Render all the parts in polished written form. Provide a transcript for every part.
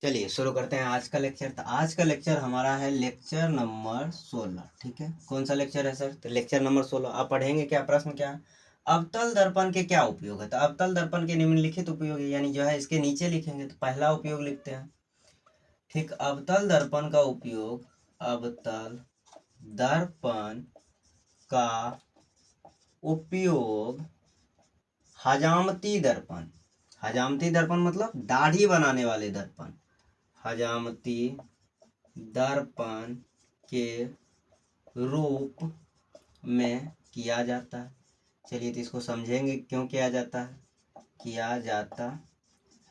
चलिए शुरू करते हैं आज का लेक्चर। तो आज का लेक्चर हमारा है लेक्चर नंबर 16। ठीक है, कौन सा लेक्चर है सर? तो लेक्चर नंबर 16 आप पढ़ेंगे। क्या प्रश्न क्या है? अवतल दर्पण के क्या उपयोग है? तो अवतल दर्पण के निम्नलिखित उपयोग है, यानी जो है इसके नीचे लिखेंगे तो पहला उपयोग लिखते हैं। ठीक, अवतल दर्पण का उपयोग, अवतल दर्पण का उपयोग हजामती दर्पण, हजामती दर्पण मतलब दाढ़ी बनाने वाले दर्पण, हजामती दर्पण के रूप में किया जाता है। चलिए तो इसको समझेंगे क्यों किया जाता है, किया जाता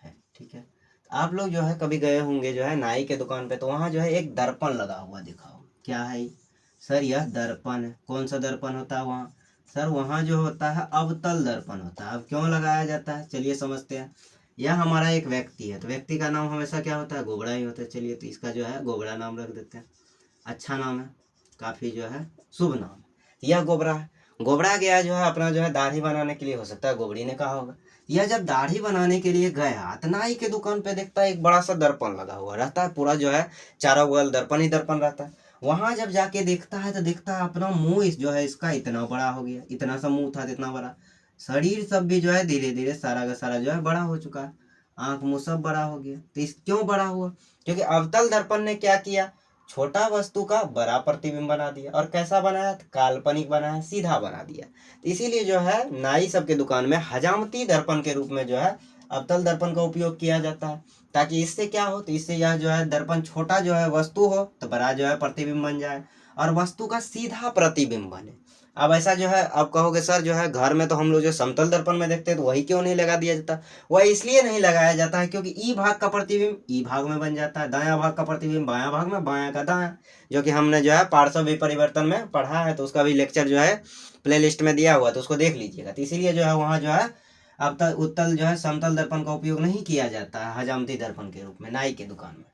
है। ठीक है, आप लोग जो है कभी गए होंगे जो है नाई के दुकान पे, तो वहाँ जो है एक दर्पण लगा हुआ दिखा होगा। क्या है सर? यह दर्पण है। कौन सा दर्पण होता है वहाँ? सर वहाँ जो होता है अवतल दर्पण होता है। अब क्यों लगाया जाता है चलिए समझते हैं। यह हमारा एक व्यक्ति है, तो व्यक्ति का नाम हमेशा क्या होता है? गोबड़ा ही होता है। चलिए तो इसका जो है गोबड़ा नाम रख देते हैं। अच्छा नाम है, काफ़ी जो है शुभ नाम है। यह गोबरा है। गोबरा गया जो है अपना जो है दाढ़ी बनाने के लिए, हो सकता है गोबड़ी ने कहा होगा। यह जब दाढ़ी बनाने के लिए गया तो नाई के दुकान पे देखता है एक बड़ा सा दर्पण लगा हुआ रहता है, पूरा जो है चारों बगल दर्पण ही दर्पण रहता है। वहां जब जाके देखता है तो देखता है अपना मुंह जो है इसका इतना बड़ा हो गया। इतना सा मुंह था, इतना बड़ा। शरीर सब भी जो है धीरे धीरे सारा का सारा जो है बड़ा हो चुका है। आंख मुंह सब बड़ा हो गया। तो इस क्यों बड़ा हुआ? क्योंकि अवतल दर्पण ने क्या किया? छोटा वस्तु का बड़ा प्रतिबिंब बना दिया। और कैसा बनाया? काल्पनिक बनाया, सीधा बना दिया। तो इसीलिए जो है नाई सबके दुकान में हजामती दर्पण के रूप में जो है अवतल दर्पण का उपयोग किया जाता है। ताकि इससे क्या हो? तो इससे यह जो है दर्पण छोटा जो है वस्तु हो तो बड़ा जो है प्रतिबिंब बन जाए, और वस्तु का सीधा प्रतिबिंब बने। अब ऐसा जो है, अब कहोगे सर जो है घर में तो हम लोग जो समतल दर्पण में देखते हैं तो वही क्यों नहीं लगा दिया जाता? वह इसलिए नहीं लगाया जाता है क्योंकि ई भाग का प्रतिबिंब ई भाग में बन जाता है, दायां भाग का प्रतिबिंब बायां भाग में, बायां का दायां। जो कि हमने जो है पार्श्व विपरिवर्तन में पढ़ा है, तो उसका भी लेक्चर जो है प्ले लिस्ट में दिया हुआ, तो उसको देख लीजिएगा। तो इसीलिए जो है वहाँ जो है अब तक उत्तल जो है समतल दर्पण का उपयोग नहीं किया जाता है हजामती दर्पण के रूप में नाई के दुकान में।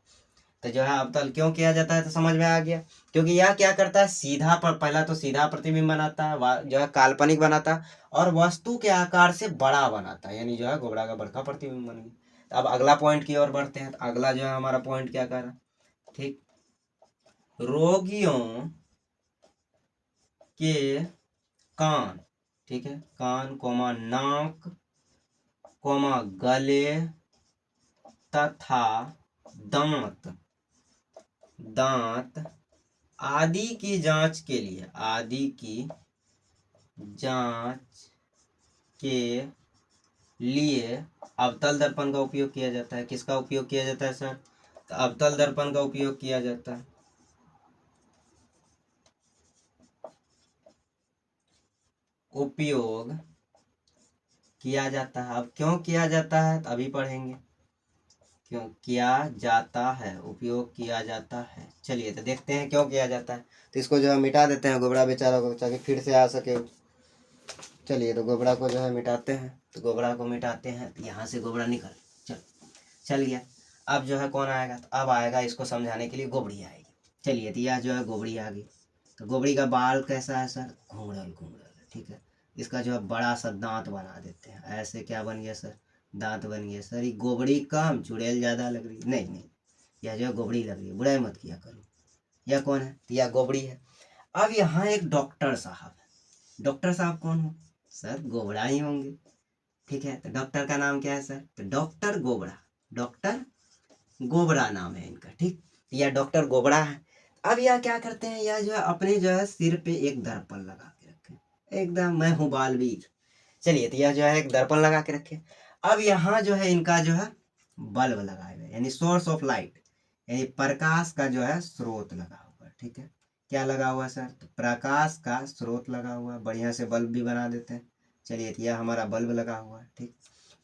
तो जो है अवतल क्यों किया जाता है तो समझ में आ गया। क्योंकि यह क्या करता है? सीधा पर पहला तो सीधा प्रतिबिंब बनाता है, जो है काल्पनिक बनाता है, और वस्तु के आकार से बड़ा बनाता है, यानी जो है गोबड़ा का बड़का प्रतिबिंब बन गया। अब अगला पॉइंट की ओर बढ़ते हैं। तो अगला जो है हमारा पॉइंट क्या कर रहा है? ठीक, रोगियों के कान, ठीक है, कान कोमा नाक कोमा गले तथा दांत, दांत आदि की जांच के लिए, आदि की जांच के लिए अवतल दर्पण का उपयोग किया जाता है। किसका उपयोग किया जाता है सर? तो अवतल दर्पण का उपयोग किया जाता है। उपयोग किया जाता है। अब क्यों किया जाता है तो अभी पढ़ेंगे। क्यों किया जाता है, उपयोग किया जाता है। चलिए तो देखते हैं क्यों किया जाता है। तो इसको जो है मिटा देते हैं गोबड़ा बेचारा को, ताकि फिर से आ सके। चलिए तो गोबड़ा को जो है मिटाते हैं। तो गोबड़ा को मिटाते हैं, तो यहाँ से गोबड़ा निकल चल गया। अब जो है कौन आएगा? तो अब आएगा इसको समझाने के लिए गोबड़ी आएगी। चलिए तो यह जो है गोबड़ी आ गई। तो गोबड़ी का बाल कैसा है सर? घुंघरल घुंघरल। ठीक है, इसका जो है बड़ा सा दांत बना देते हैं। ऐसे क्या बन गया सर? दांत बन गया। सर ये गोबड़ी कम चुड़ैल ज़्यादा लग रही है। नहीं नहीं, यह जो है गोबड़ी लग रही है, बुराई मत किया करो। यह कौन है? तो यह गोबड़ी है। अब यहाँ एक डॉक्टर साहब है। डॉक्टर साहब कौन हो? सर गोबड़ा ही होंगे। ठीक है, तो डॉक्टर का नाम क्या है सर? तो डॉक्टर गोबड़ा, डॉक्टर गोबड़ा नाम है इनका। ठीक, यह डॉक्टर गोबड़ा है। अब यह क्या करते हैं? यह जो है अपने जो है सिर पे एक दर्पण लगा के रखे, एकदम मैं हूँ बालवीर। चलिए तो यह जो है एक दर्पण लगा के रखे। अब यहाँ जो है इनका जो है बल्ब लगाए हुए, यानी सोर्स ऑफ लाइट, यानी प्रकाश का जो है स्रोत लगा हुआ है। ठीक है, क्या लगा हुआ है सर? तो प्रकाश का स्रोत लगा हुआ है। बढ़िया से बल्ब भी बना देते हैं। चलिए तो यह हमारा बल्ब लगा हुआ है। ठीक,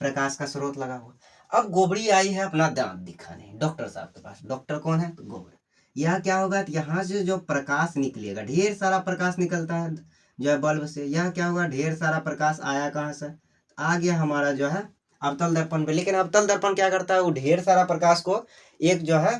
प्रकाश का स्रोत लगा हुआ। अब गोबड़ी आई है अपना दांत दिखाने डॉक्टर साहब के पास। डॉक्टर कौन है? तो गोबड़ा। यह क्या होगा? तो यहाँ से जो प्रकाश निकलेगा, ढेर सारा प्रकाश निकलता है जो है बल्ब से। यह क्या होगा? ढेर सारा प्रकाश आया कहाँ से? आ गया हमारा जो है अवतल दर्पण पे। लेकिन अवतल दर्पण क्या करता है? वो ढेर सारा प्रकाश को एक जो है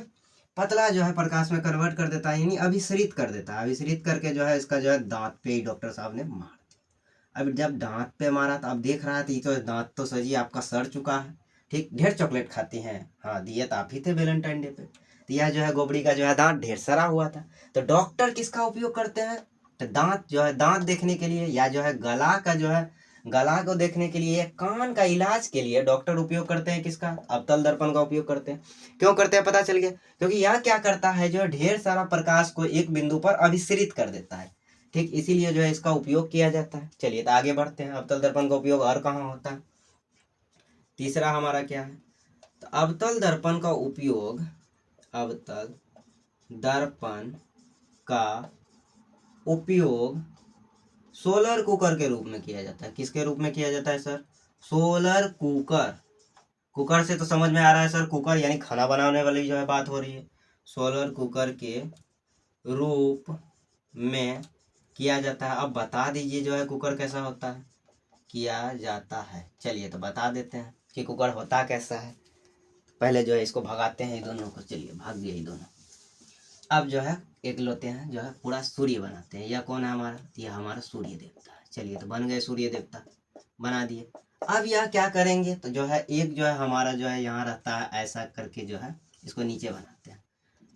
पतला जो है प्रकाश में कन्वर्ट कर देता है, यानी अभिसरित कर देता है। अभिसरित करके जो है इसका जो है दांत पे ही डॉक्टर साहब ने मार दिया। अब जब दांत पे मारा तो अब देख रहा है तो ये तो दांत तो सर जी आपका सड़ चुका है। ठीक, ढेर चॉकलेट खाती हैं, हाँ दिए तो आप ही थे वैलेंटाइन डे पे। तो यह जो है गोबड़ी का जो है दांत ढेर सारा हुआ था। तो डॉक्टर किसका उपयोग करते हैं, तो दांत जो है दांत देखने के लिए, या जो है गला का जो है गला को देखने के लिए, या कान का इलाज के लिए डॉक्टर उपयोग करते हैं किसका, अवतल दर्पण का उपयोग करते हैं। क्यों करते हैं पता चल गया, क्योंकि यह क्या करता है, जो है ढेर सारा प्रकाश को एक बिंदु पर अभिसरित कर देता है। ठीक, इसीलिए जो है इसका उपयोग किया जाता है। चलिए तो आगे बढ़ते हैं, अवतल दर्पण का उपयोग और कहाँ होता है। तीसरा हमारा क्या है, तो अवतल दर्पण का उपयोग, अवतल दर्पण का उपयोग सोलर कुकर के रूप में किया जाता है। किसके रूप में किया जाता है सर, सोलर कुकर। कुकर से तो समझ में आ रहा है सर, कुकर यानी खाना बनाने वाली जो है बात हो रही है। सोलर कुकर के रूप में किया जाता है। अब बता दीजिए जो है कुकर कैसा होता है, किया जाता है। चलिए तो बता देते हैं कि कुकर होता कैसा है। पहले जो है इसको भगाते हैं, ये दोनों को, चलिए भाग गए ये दोनों। अब जो है एक लोते हैं, जो है पूरा सूर्य बनाते हैं। यह कौन है हमारा, यह हमारा सूर्य देवता है। चलिए तो बन गए सूर्य देवता, बना दिए। अब यह क्या करेंगे, तो जो है एक जो है हमारा जो है यहाँ रहता है, ऐसा करके जो है इसको नीचे बनाते हैं।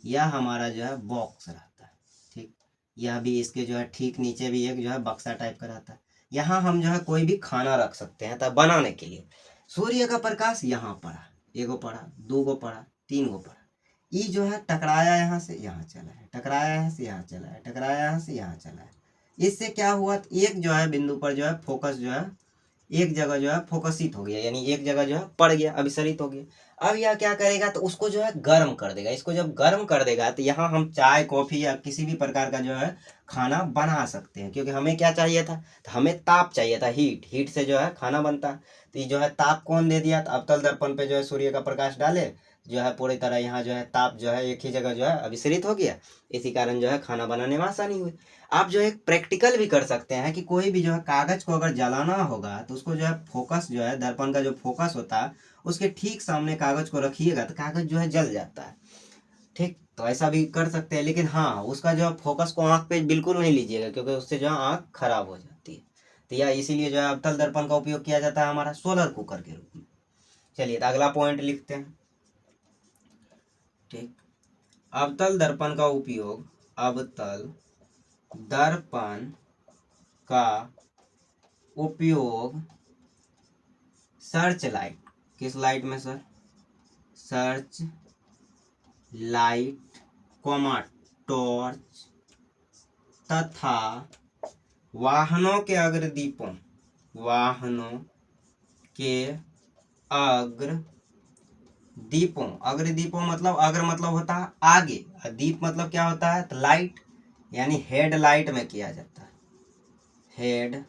यह हमारा जो है बॉक्स रहता है। ठीक, यह भी इसके जो है ठीक नीचे भी एक जो है बक्सा टाइप का रहता है। यहाँ हम जो है कोई भी खाना रख सकते हैं। तब बनाने के लिए सूर्य का प्रकाश यहाँ पड़ा, एगो पड़ा, दो गो पड़ा, तीन गो पड़ा। ये जो है टकराया यहाँ से यहाँ चला है, टकराया यहाँ से यहाँ चला है, टकराया यहाँ से यहाँ चला है। इससे क्या हुआ, एक जो है बिंदु पर जो है फोकस जो है एक जगह जो है फोकसित हो गया, यानी एक जगह जो है पड़ गया, अभिसरित हो गया। अब यह क्या करेगा, तो उसको जो है गर्म कर देगा। इसको जब गर्म कर देगा तो यहाँ हम चाय कॉफी या किसी भी प्रकार का जो है खाना बना सकते हैं। क्योंकि हमें क्या चाहिए था, तो हमें ताप चाहिए था, हीट। हीट से जो है खाना बनता है। तो ये जो है ताप कौन दे दिया, तो अवतल दर्पण पे जो है सूर्य का प्रकाश डाले, जो है पूरी तरह यहाँ जो है ताप जो है एक ही जगह जो है अभिसरित हो गया। इसी कारण जो है खाना बनाने में आसानी हुई। आप जो है प्रैक्टिकल भी कर सकते हैं कि कोई भी जो है कागज को अगर जलाना होगा तो उसको जो है फोकस जो है दर्पण का जो फोकस होता है उसके ठीक सामने कागज को रखिएगा तो कागज जो है जल जाता है। ठीक, तो ऐसा भी कर सकते हैं। लेकिन हाँ, उसका जो है फोकस को आँख पे बिल्कुल नहीं लीजिएगा, क्योंकि उससे जो है आँख खराब हो जाती है। तो यह इसीलिए जो है अवतल दर्पण का उपयोग किया जाता है हमारा सोलर कुकर के रूप में। चलिए तो अगला पॉइंट लिखते हैं। ठीक, अवतल दर्पण का उपयोग, अवतल दर्पण का उपयोग सर्च लाइट, किस लाइट में सर, सर्च लाइट, टॉर्च तथा वाहनों के अग्रदीपों, वाहनों के अग्रदीपों, अग्रदीपों मतलब अग्र मतलब होता है आगे, और दीप मतलब क्या होता है, तो लाइट, यानी हेड लाइट में किया जाता है। हेड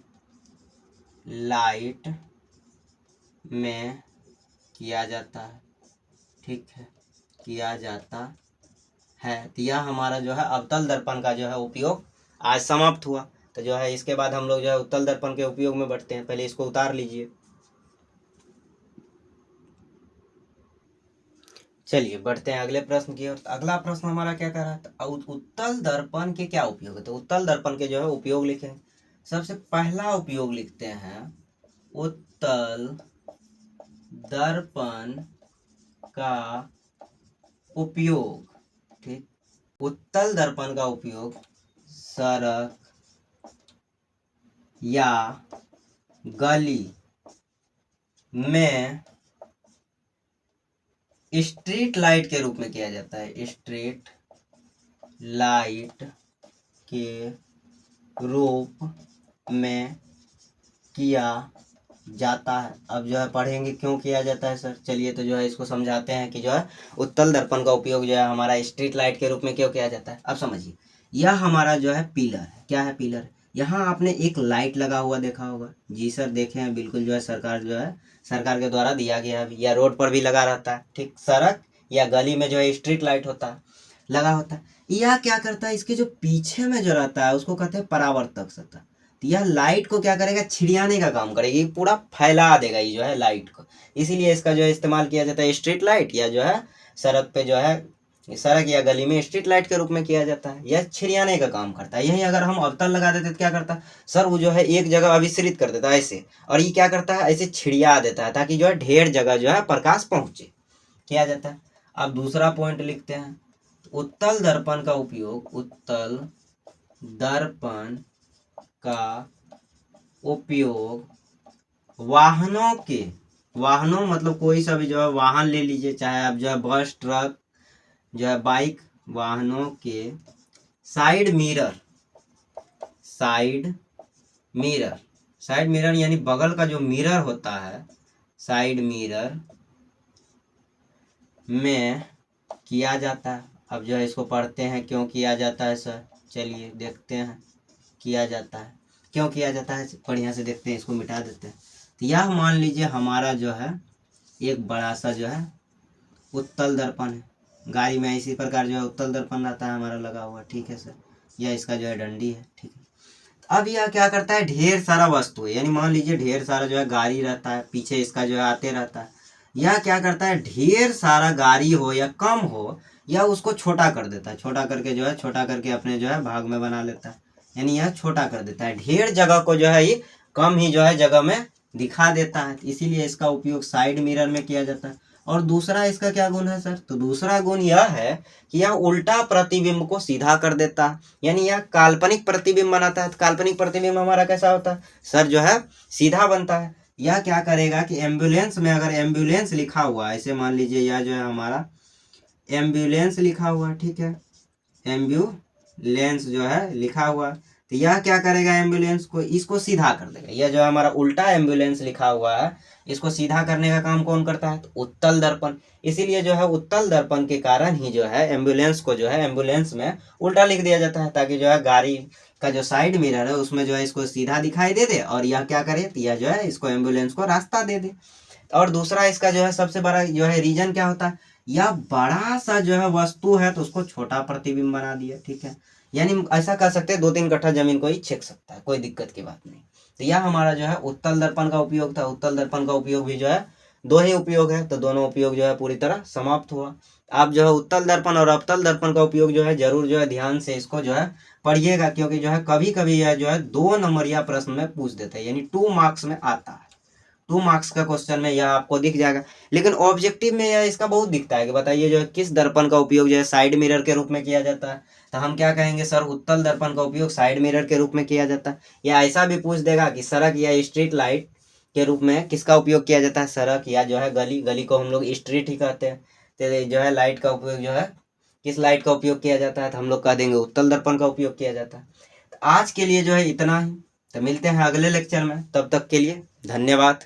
लाइट में किया जाता है। ठीक है, किया जाता है। तो यह हमारा जो है अवतल दर्पण का जो है उपयोग आज समाप्त हुआ। तो जो है इसके बाद हम लोग जो है उत्तल दर्पण के उपयोग में बढ़ते हैं। पहले इसको उतार लीजिए। चलिए बढ़ते हैं अगले प्रश्न की ओर। अगला प्रश्न हमारा क्या कर रहा है, उत्तल दर्पण के क्या उपयोग है। तो उत्तल दर्पण के जो है उपयोग लिखे। सबसे पहला उपयोग लिखते हैं उत्तल दर्पण का उपयोग। ठीक, उत्तल दर्पण का उपयोग सड़क या गली में स्ट्रीट लाइट के रूप में किया जाता है। स्ट्रीट लाइट के रूप में किया जाता है। अब जो है पढ़ेंगे क्यों किया जाता है सर। चलिए तो जो है इसको समझाते हैं कि जो है उत्तल दर्पण का उपयोग जो है हमारा स्ट्रीट लाइट के रूप में क्यों किया जाता है। अब समझिए, यह हमारा जो है पिलर है। क्या है पिलर, यहाँ आपने एक लाइट लगा हुआ देखा होगा। जी सर देखे हैं, बिल्कुल जो है सरकार के द्वारा दिया गया है, या रोड पर भी लगा रहता है। ठीक, सड़क या गली में जो है स्ट्रीट लाइट होता है, लगा होता है। यह क्या करता है, इसके जो पीछे में जो रहता है उसको कहते हैं परावर्तक सतह। तो यह लाइट को क्या करेगा, छिड़ियाने का काम करेगी, पूरा फैला देगा ये जो है लाइट को। इसीलिए इसका जो है इस्तेमाल किया जाता है स्ट्रीट लाइट या जो है सड़क पे जो है सड़क या गली में स्ट्रीट लाइट के रूप में किया जाता है। यह छिड़ियाने का काम करता है। यही अगर हम अवतल लगा देते तो क्या करता है सर, वो जो है एक जगह अभिसरित कर देता है ऐसे, और ये क्या करता है ऐसे छिड़िया देता है ताकि जो है ढेर जगह जो है प्रकाश पहुंचे, किया जाता है। अब दूसरा पॉइंट लिखते हैं, उत्तल दर्पण का उपयोग, उत्तल दर्पण का उपयोग वाहनों मतलब कोई सा भी जो है वाहन ले लीजिए, चाहे आप जो है बस, ट्रक, जो है बाइक, वाहनों के साइड मिरर यानी बगल का जो मिरर होता है, साइड मिरर में किया जाता है। अब जो है इसको पढ़ते हैं, क्यों किया जाता है सर, चलिए देखते हैं। किया जाता है, क्यों किया जाता है, बढ़िया से देखते हैं, इसको मिटा देते हैं। तो यह मान लीजिए हमारा जो है एक बड़ा सा जो है उत्तल दर्पण है। गाड़ी में इसी प्रकार जो है उत्तल दर्पण रहता है हमारा लगा हुआ, ठीक है सर। यह इसका जो है डंडी है, ठीक है। अब यह क्या करता है, ढेर सारा वस्तु है, यानी मान लीजिए ढेर सारा जो है गाड़ी रहता है, पीछे इसका जो है आते रहता है। यह क्या करता है, ढेर सारा गाड़ी हो या कम हो, या उसको छोटा कर देता है, छोटा करके अपने जो है भाग में बना लेता है, यानी यह छोटा कर देता है। ढेर जगह को जो है ये कम ही जो है जगह में दिखा देता है, इसीलिए इसका उपयोग साइड मिरर में किया जाता है। और दूसरा इसका क्या गुण है सर, तो दूसरा गुण यह है कि यह उल्टा प्रतिबिंब को सीधा कर देता है, यानी यह काल्पनिक प्रतिबिंब बनाता है। तो काल्पनिक प्रतिबिंब हमारा कैसा होता है सर, जो है सीधा बनता है। यह क्या करेगा कि एम्बुलेंस में अगर एम्बुलेंस लिखा हुआ है, ऐसे मान लीजिए यह जो है हमारा एम्बुलेंस लिखा हुआ है, ठीक है, एम्बुलेंस जो है लिखा हुआ, तो यह क्या करेगा, एम्बुलेंस को इसको सीधा कर देगा। यह जो हमारा उल्टा एम्बुलेंस लिखा हुआ है, इसको सीधा करने का काम कौन करता है, तो उत्तल दर्पण। इसीलिए जो है उत्तल दर्पण के कारण ही जो है एम्बुलेंस को जो है एम्बुलेंस में उल्टा लिख दिया जाता है, ताकि जो है गाड़ी का जो साइड मिरर है उसमें जो है इसको सीधा दिखाई दे दे, और यह क्या करे, तो यह जो है इसको एम्बुलेंस को रास्ता दे दे। और दूसरा इसका जो है सबसे बड़ा जो है रीजन क्या होता है, यह बड़ा सा जो है वस्तु है तो उसको छोटा प्रतिबिंब बना दिया, ठीक है। यानी ऐसा कर सकते हैं 2-3 कट्ठा जमीन को ही छेक सकता है, कोई दिक्कत की बात नहीं। तो यह हमारा जो है उत्तल दर्पण का उपयोग था। उत्तल दर्पण का उपयोग भी जो है दो ही उपयोग है, तो दोनों उपयोग जो है पूरी तरह समाप्त हुआ। आप जो है उत्तल दर्पण और अवतल दर्पण का उपयोग जो है जरूर जो है ध्यान से इसको जो है पढ़िएगा, क्योंकि जो है कभी कभी यह जो है 2 नंबरिया प्रश्न में पूछ देता है, यानी 2 मार्क्स में आता है। 2 मार्क्स का क्वेश्चन में यह आपको दिख जाएगा, लेकिन ऑब्जेक्टिव में यह इसका बहुत दिखता है कि बताइए जो है किस दर्पण का उपयोग जो है साइड मिरर के रूप में किया जाता है। तो हम क्या कहेंगे सर, उत्तल दर्पण का उपयोग साइड मिरर के रूप में किया जाता है। या ऐसा भी पूछ देगा कि सड़क या स्ट्रीट लाइट के रूप में किसका उपयोग किया जाता है, सड़क या जो है गली को हम लोग स्ट्रीट ही कहते हैं। तो जो है लाइट का उपयोग जो है किस लाइट का उपयोग किया जाता है, तो हम लोग कह देंगे उत्तल दर्पण का उपयोग किया जाता है। तो आज के लिए जो है इतना ही, तो मिलते हैं अगले लेक्चर में, तब तक के लिए धन्यवाद।